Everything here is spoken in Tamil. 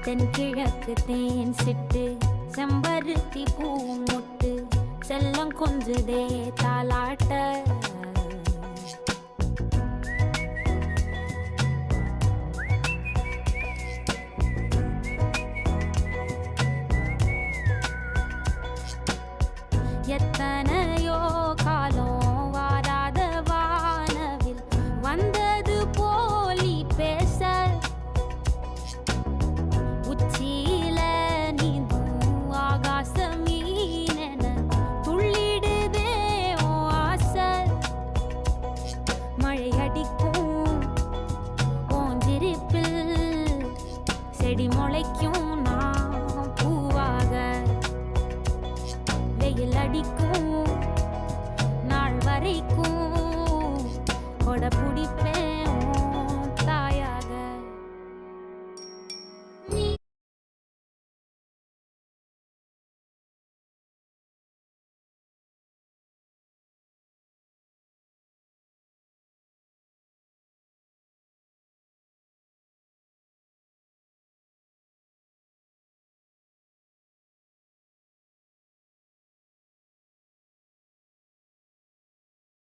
தென்கிழக்கு தேன் சிட்டு செம்பருத்தி பூ முட்டு செல்லம் கொஞ்சுதே தாலாட்ட எத்தனையோ காலம் வாராத வானவில் வந்தது போலி பேச உச்சியில நீந்தும் ஆகாச மீனென துள்ளிடுதே ஓ ஆசை மழை அடிக்கும் ஓஞ்சிருப்பில் செடி முளைக்கும் நான் பூவாக வெயில் அடிக்கும் நாள் வரைக்கும் கொடை பிடிப்பேன்